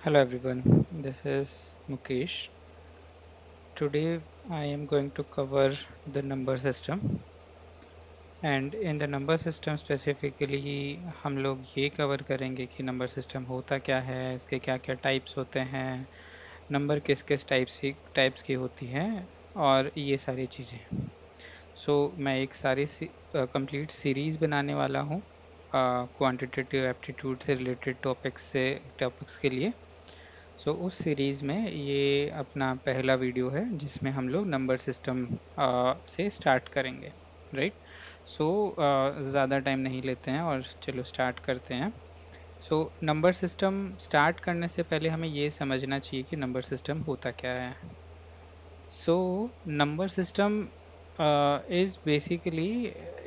Hello everyone, this is Mukesh. Today I am going to cover the number system and in the number system specifically हम लोग ये cover करेंगे कि number system होता क्या है, इसके क्या क्या टाइप्स होते हैं, नंबर किस किस टाइप्स की होती हैं और ये सारी चीज़ें। मैं एक सारी कंप्लीट सीरीज़ बनाने वाला हूँ क्वांटिटेटिव एप्टीट्यूड से रिलेटेड टॉपिक्स के लिए। उस सीरीज़ में ये अपना पहला वीडियो है जिसमें हम लोग नंबर सिस्टम से स्टार्ट करेंगे, राइट। ज़्यादा टाइम नहीं लेते हैं और चलो स्टार्ट करते हैं। नंबर सिस्टम स्टार्ट करने से पहले हमें ये समझना चाहिए कि नंबर सिस्टम होता क्या है। नंबर सिस्टम इज़ बेसिकली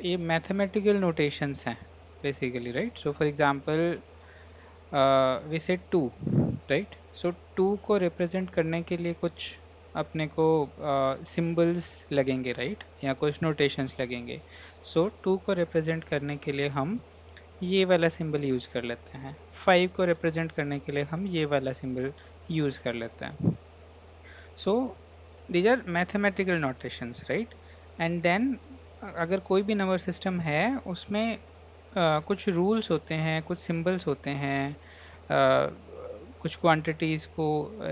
ये मैथमेटिकल नोटेशंस हैं basically, right. For example we said two, right. Two को रिप्रेजेंट करने के लिए कुछ अपने को सिंबल्स लगेंगे, राइट, या कुछ नोटेशंस लगेंगे। टू को रिप्रेजेंट करने के लिए हम ये वाला सिंबल यूज कर लेते हैं, फाइव को रिप्रेजेंट करने के लिए हम ये वाला सिंबल यूज कर लेते हैं। So these are mathematical notations, right. And then अगर कोई भी नंबर सिस्टम है उसमें कुछ रूल्स होते हैं, कुछ सिंबल्स होते हैं, कुछ क्वांटिटीज़ को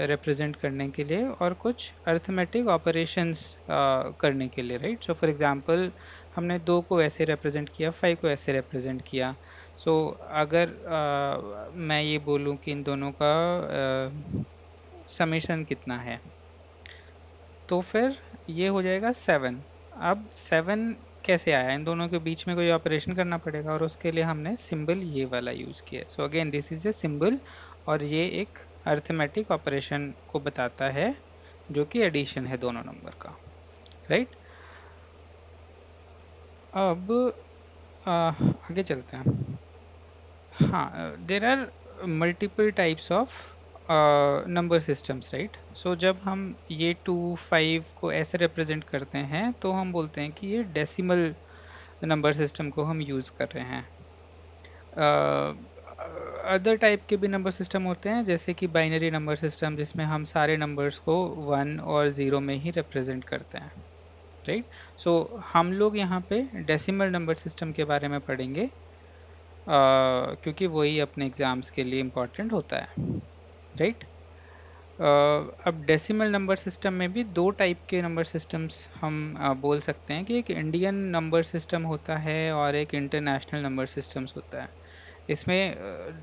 रिप्रेजेंट करने के लिए और कुछ अर्थमेटिक ऑपरेशंस करने के लिए, राइट। फॉर एग्जांपल हमने दो को ऐसे रिप्रेजेंट किया, फाइव को ऐसे रिप्रेजेंट किया। अगर मैं ये बोलूँ कि इन दोनों का समेशन कितना है, तो फिर ये हो जाएगा सेवन। अब सेवन कैसे आया, इन दोनों के बीच में कोई ऑपरेशन करना पड़ेगा और उसके लिए हमने सिंबल ये वाला यूज़ किया। Again this is a symbol और ये एक अर्थमेटिक ऑपरेशन को बताता है जो कि एडिशन है दोनों नंबर का, राइट। अब आगे चलते हैं। हाँ, there are multiple types of number systems, right. जब हम ये टू फाइव को ऐसे रिप्रेजेंट करते हैं तो हम बोलते हैं कि ये डेसिमल नंबर सिस्टम को हम यूज़ कर रहे हैं। अदर टाइप के भी नंबर सिस्टम होते हैं जैसे कि बाइनरी नंबर सिस्टम, जिसमें हम सारे नंबर्स को वन और ज़ीरो में ही रिप्रेजेंट करते हैं, राइट। हम लोग यहाँ पे डेसिमल नंबर सिस्टम के बारे में पढ़ेंगे क्योंकि वही अपने एग्ज़ाम्स के लिए इम्पॉर्टेंट होता है, राइट। अब डेसिमल नंबर सिस्टम में भी दो टाइप के नंबर सिस्टम्स हम बोल सकते हैं कि एक इंडियन नंबर सिस्टम होता है और एक इंटरनेशनल नंबर सिस्टम्स होता है। इसमें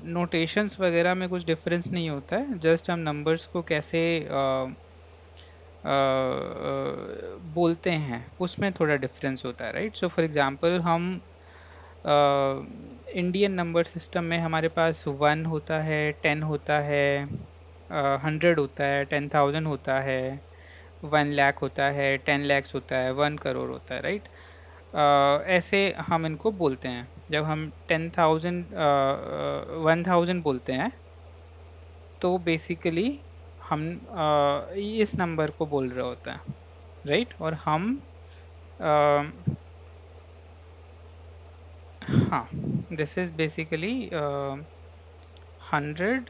नोटेशंस वगैरह में कुछ डिफरेंस नहीं होता है, जस्ट हम नंबर्स को कैसे बोलते हैं उसमें थोड़ा डिफरेंस होता है, राइट। फॉर एग्जांपल हम इंडियन नंबर सिस्टम में हमारे पास वन होता है, टेन होता है, हंड्रेड होता है, 10,000 होता है, 1 लाख होता है, 10 लैक्स होता है, 1 करोड़ होता है, राइट। ऐसे हम इनको बोलते हैं। जब हम 10,000 1000 बोलते हैं तो बेसिकली हम इस नंबर को बोल रहे होते हैं, राइट। और हम हाँ, this is basically 100,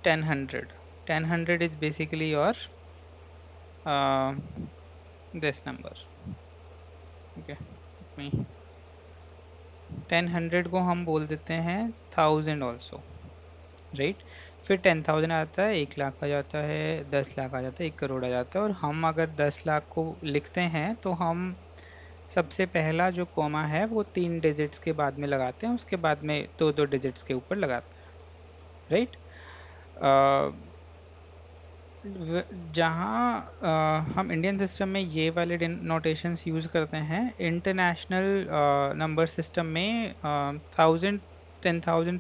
10 100, 10 100 is basically your this number, okay। me 10 100 को हम बोल देते हैं 1000 ऑल्सो, राइट। फिर 10,000 आता है, 1 लाख आ जाता है, 10 लाख आ जाता है, 1 करोड़ आ जाता है। और हम अगर 10 लाख को लिखते हैं तो हम सबसे पहला जो कॉमा है वो 3 डिजिट्स के बाद में लगाते हैं, उसके बाद में दो दो डिजिट्स के ऊपर लगाते हैं, राइट। जहाँ हम इंडियन सिस्टम में ये वाले नोटेशंस यूज़ करते हैं, इंटरनेशनल नंबर सिस्टम में 1000 10,000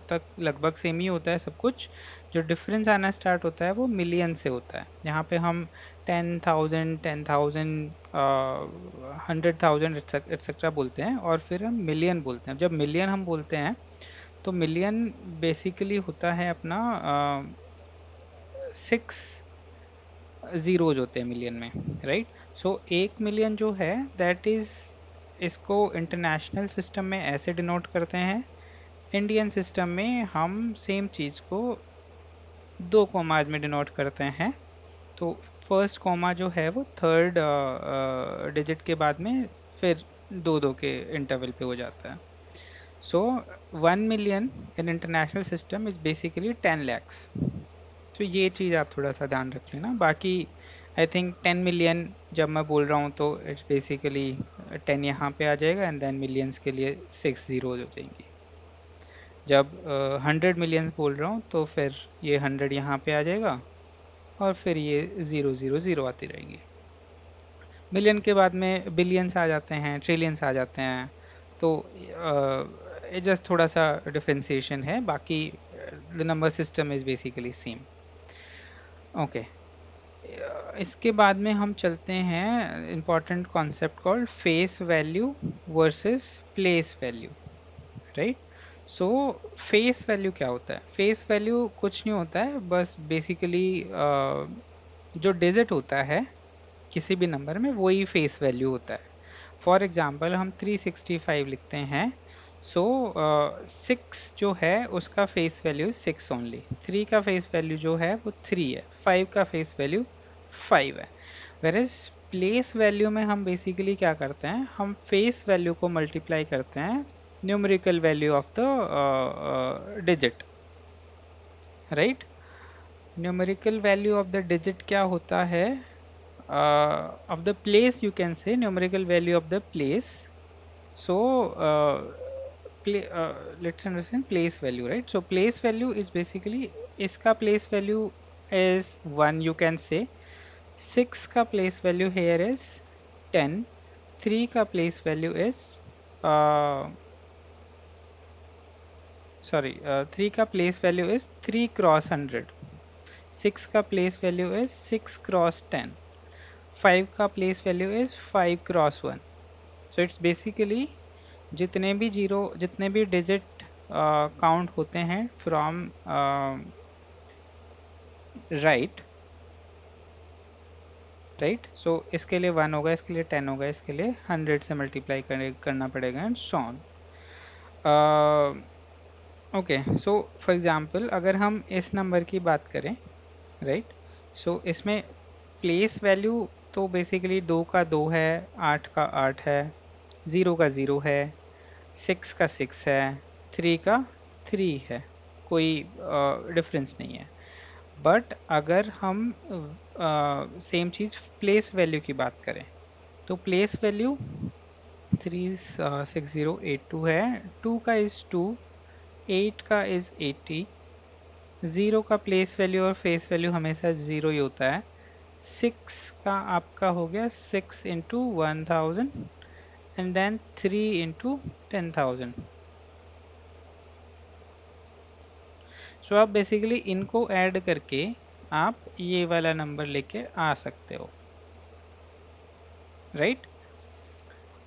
तक लगभग सेम ही होता है सब कुछ। जो डिफरेंस आना स्टार्ट होता है वो मिलियन से होता है। यहाँ पे हम 10,000 10,000 100,000 एट्सेट्रा बोलते हैं और फिर हम मिलियन बोलते हैं। जब मिलियन हम बोलते हैं तो मिलियन बेसिकली होता है अपना 6 ज़ीरोज़ होते हैं मिलियन में, राइट। 1 मिलियन जो है दैट इज़, इसको इंटरनेशनल सिस्टम में ऐसे डिनोट करते हैं। इंडियन सिस्टम में हम सेम चीज़ को 2 कॉमाज में डिनोट करते हैं। तो फर्स्ट कॉमा जो है वो थर्ड डिजिट के बाद में फिर 2 के इंटरवल पे हो जाता है। सो 1 million in international system is basically 10 lakhs। तो ये चीज़ आप थोड़ा सा ध्यान रख लेना। बाकी आई थिंक 10 मिलियन जब मैं बोल रहा हूँ तो इट्स बेसिकली 10 यहाँ पे आ जाएगा एंड देन मिलियंस के लिए 6 ज़ीरोज़ हो जाएंगी। जब 100 मिलियंस बोल रहा हूँ तो फिर ये 100 यहाँ पे आ जाएगा और फिर ये 000 आती रहेगी। मिलियन के बाद में बिलियंस आ जाते हैं, ट्रिलियंस आ जाते हैं। तो ये जस्ट थोड़ा सा डिफ्रेंसिएशन है, बाकी the number system is basically same. Okay, इसके बाद में हम चलते हैं important concept called face value versus place value, right. सो फेस वैल्यू क्या होता है? फेस वैल्यू कुछ नहीं होता है, बस बेसिकली जो डिजिट होता है किसी भी नंबर में वही फेस वैल्यू होता है। फॉर एग्ज़ाम्पल हम 365 लिखते हैं, सो 6 जो है उसका फेस वैल्यू 6 ओनली, 3 का फेस वैल्यू जो है वो 3 है, 5 का फेस वैल्यू 5 है। वेरएज प्लेस वैल्यू में हम बेसिकली क्या करते हैं, हम फेस वैल्यू को मल्टीप्लाई करते हैं numerical value of the digit, right. Numerical value of the digit क्या होता है? Of the place, you can say numerical value of the place. So let's understand place value, right? So place value is basically, इसका place value is 1, you can say 6 का place value here is 10, 3 का place value is 3 का place value is 3 cross 100, 6 का place value is 6 cross 10, 5 का place value is 5 cross 1। So it's basically जितने भी digit count होते हैं फ्रॉम राइट, सो इसके लिए 1 होगा, इसके लिए 10 होगा, इसके लिए 100 से मल्टीप्लाई करना पड़ेगा and so on. Okay, so for example अगर हम इस नंबर की बात करें, राइट, सो इसमें प्लेस वैल्यू तो बेसिकली 2 का 2 है, 8 का 8 है, 0 का 0 है, 6 का 6 है, 3 का 3 है, कोई डिफरेंस नहीं है। बट अगर हम सेम चीज़ प्लेस वैल्यू की बात करें तो प्लेस वैल्यू 36082 है, 2 का इज़ 2, 8 का इज़ 80, 0 का प्लेस वैल्यू और फेस वैल्यू हमेशा 0 ही होता है। 6 का आपका हो गया 6 इंटू 1000 एंड देन 3 इंटू 10,000। सो आप बेसिकली इनको ऐड करके आप ये वाला नंबर लेके आ सकते हो, राइट।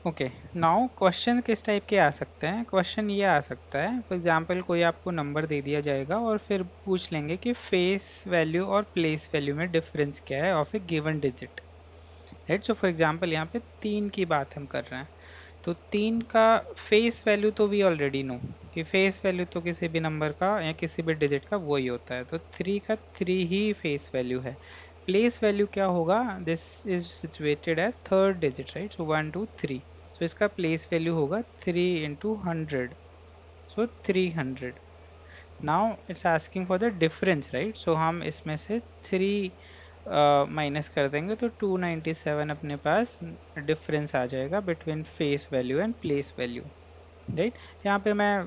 ओके, नाउ क्वेश्चन किस टाइप के आ सकते हैं? क्वेश्चन ये आ सकता है, फॉर एग्जांपल कोई आपको नंबर दे दिया जाएगा और फिर पूछ लेंगे कि फेस वैल्यू और प्लेस वैल्यू में डिफरेंस क्या है of A given digit, right. So for example यहाँ पे 3 की बात हम कर रहे हैं, तो 3 का फेस वैल्यू तो वी ऑलरेडी नो कि फेस वैल्यू तो किसी भी नंबर का या किसी भी डिजिट का वही होता है, तो 3 का 3 ही फेस वैल्यू है। प्लेस वैल्यू क्या होगा? This is situated as third digit, right, so 1 2 3, so इसका प्लेस वैल्यू होगा 3 into 100, so 300। Now it's asking for the difference, right, so हम इसमें से 3 माइनस कर देंगे तो 297 अपने पास डिफरेंस आ जाएगा between face value and place value, right. यहाँ पे मैं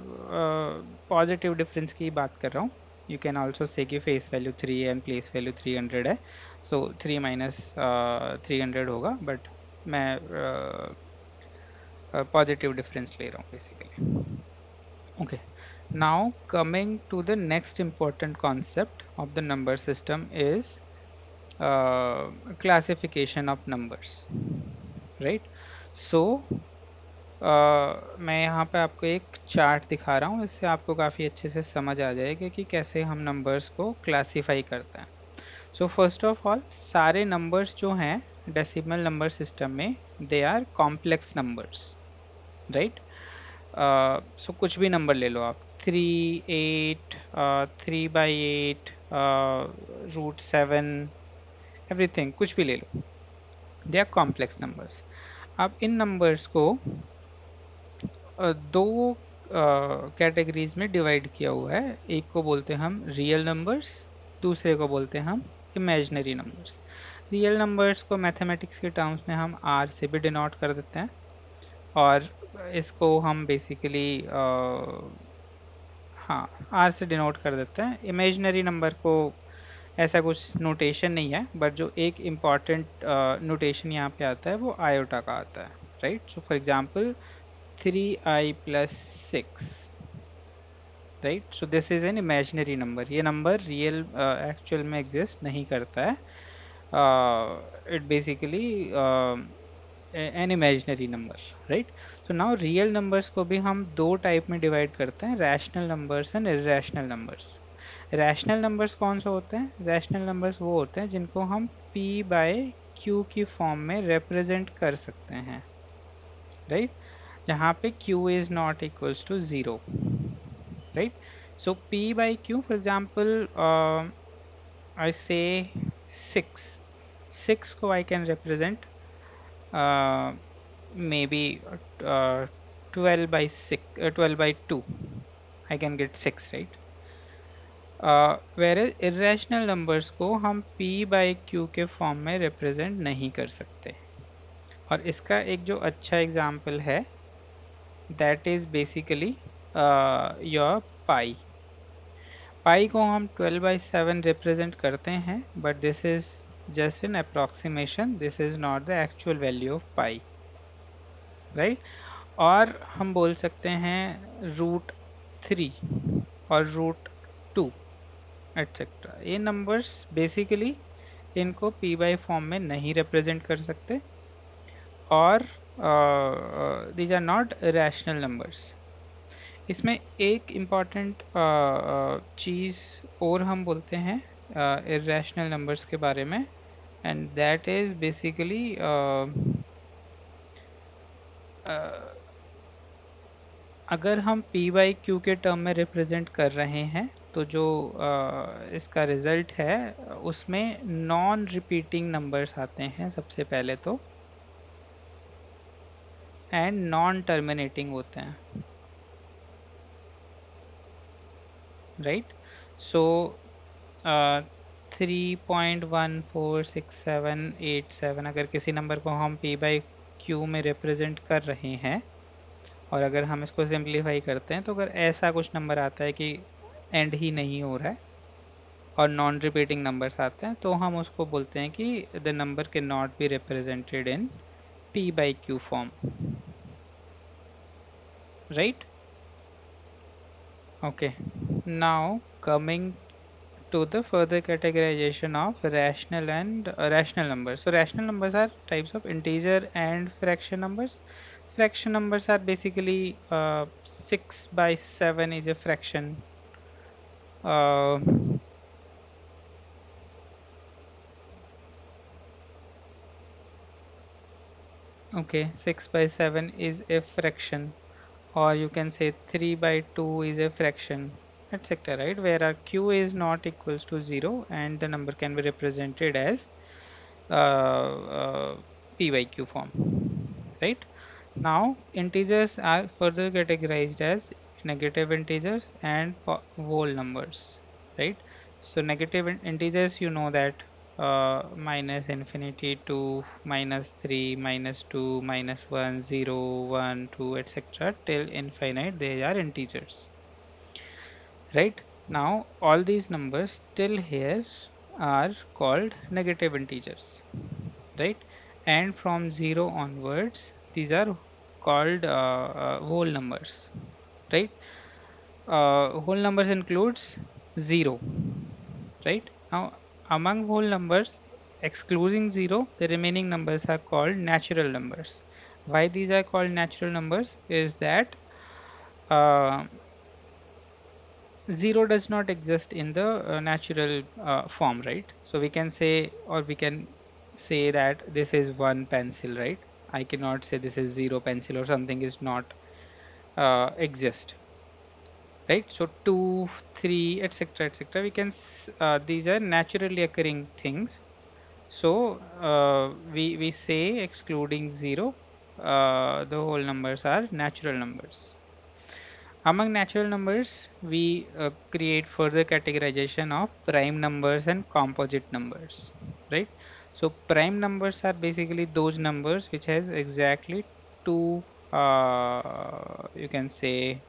पॉजिटिव डिफरेंस की बात कर रहा हूँ। यू कैन ऑल्सो से कि फेस वैल्यू 3 है एंड प्लेस वैल्यू 300 है, सो 3 माइनस 300 होगा, बट मैं पॉजिटिव डिफरेंस ले रहा हूँ basically. Okay, now coming to the next important concept of the number system is classification of numbers, right? So मैं यहाँ पे आपको एक चार्ट दिखा रहा हूँ, इससे आपको काफ़ी अच्छे से समझ आ जाएगा कि कैसे हम नंबर्स को क्लासीफाई करते हैं। सो फर्स्ट ऑफ ऑल, सारे नंबर्स जो हैं डेसिमल नंबर सिस्टम में they are complex numbers, right. So कुछ भी नंबर ले लो आप, 3 8 3/8 √7, एवरीथिंग, कुछ भी ले लो, दे आर कॉम्प्लेक्स नंबर्स। अब इन नंबर्स को दो कैटेगरीज में डिवाइड किया हुआ है। एक को बोलते हैं हम रियल नंबर्स, दूसरे को बोलते हैं हम इमेजिनरी नंबर्स। रियल नंबर्स को मैथमेटिक्स के टर्म्स में हम आर से भी डिनोट कर देते हैं, और इसको हम बेसिकली हाँ आर से डिनोट कर देते हैं। इमेजिनरी नंबर को ऐसा कुछ नोटेशन नहीं है, बट जो एक इम्पॉर्टेंट नोटेशन यहाँ पे आता है वो आयोटा का आता है, right. So for example 3i+6, right. So this is an imaginary number, ये नंबर रियल एक्चुअल में एग्जिस्ट नहीं करता है, it basically an imaginary number, right. So now real numbers को भी हम दो टाइप में डिवाइड करते हैं, rational numbers and irrational numbers. Rational numbers कौन से होते हैं? रैशनल नंबर्स वो होते हैं जिनको हम p/q की फॉर्म में रिप्रेजेंट कर सकते हैं, राइट, जहाँ पे q is not equals to 0, right. So p/q, for example I say 6, 6 को I can represent uh, maybe 12/6, 12/2, I can get 6, right? Whereas irrational numbers को हम p/q के फॉर्म में रिप्रेजेंट नहीं कर सकते, और इसका एक जो अच्छा एग्जाम्पल है that is basically your pi. Pi को हम 12/7 रिप्रेजेंट करते हैं, but this is just an approximation, this is not the actual value of pi, right. और हम बोल सकते हैं √3 और √2 एट्सेट्रा, ये नंबर्स बेसिकली इनको p/, फॉर्म में नहीं रिप्रेजेंट कर सकते, और these are not rational numbers. इसमें एक इम्पॉर्टेंट चीज़ और हम बोलते हैं इर्रेशनल नंबर्स के बारे में, एंड दैट इज़ बेसिकली अगर हम p/q के टर्म में रिप्रेजेंट कर रहे हैं तो जो इसका रिज़ल्ट है उसमें नॉन रिपीटिंग नंबर्स आते हैं सबसे पहले तो, एंड नॉन टर्मिनेटिंग होते हैं, राइट। सो 3.146787, अगर किसी नंबर को हम p/q में रिप्रेजेंट कर रहे हैं, और अगर हम इसको सिंप्लीफाई करते हैं तो अगर ऐसा कुछ नंबर आता है कि एंड ही नहीं हो रहा है और नॉन रिपीटिंग नंबर्स आते हैं, तो हम उसको बोलते हैं कि the number can not be represented in p/q form, right. Okay, now coming to the further categorization of rational and rational numbers. So rational numbers are types of integer and fraction numbers. Fraction numbers are basically 6/7 is a fraction. Uh, okay, 6/7 is a fraction, or you can say 3/2 is a fraction, etc., right, where our q is not equals to 0 and the number can be represented as p/q form, right. Now integers are further categorized as negative integers and whole numbers, right. So negative integers, you know that -infinity to -3, -2, -1, 0, 1, 2, etc. till infinite, they are integers, right. Now all these numbers till here are called negative integers, right, and from 0 onwards these are called whole numbers, right. Whole numbers includes 0, right. Now among whole numbers excluding 0, the remaining numbers are called natural numbers. Why these are called natural numbers is that uh, 0 does not exist in the natural form, right. So we can say, or we can say that this is one pencil, right. I cannot say this is 0 pencil or something is not exist, right. So 2, 3, etc., etc. We can these are naturally occurring things. So we say excluding 0, the whole numbers are natural numbers. Among natural numbers, we create further categorization of prime numbers and composite numbers, right? So prime numbers are basically those numbers which has exactly two, you can say,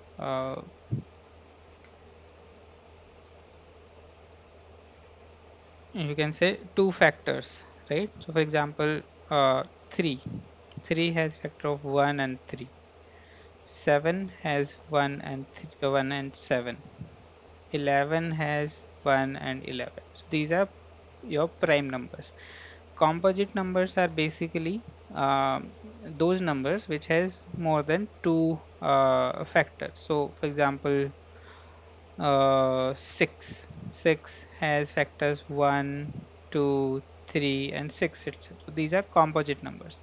two factors, right? So for example, 3. 3 has factor of 1 and 3. 7 has 1 and 1 and 7. 11 has 1 and 11. So these are your prime numbers. Composite numbers are basically those numbers which has more than two factors. So for example, 6. 6 has factors 1, 2, 3, and 6, etc. So these are composite numbers.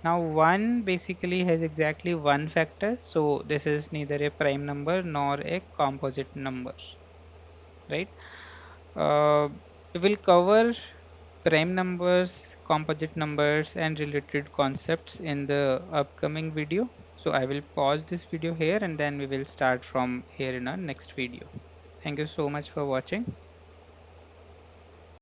Now 1 basically has exactly one factor, so this is neither a prime number nor a composite number, right? Uh, we will cover prime numbers, composite numbers, and related concepts in the upcoming video. So I will pause this video here and then we will start from here in our next video. Thank you so much for watching.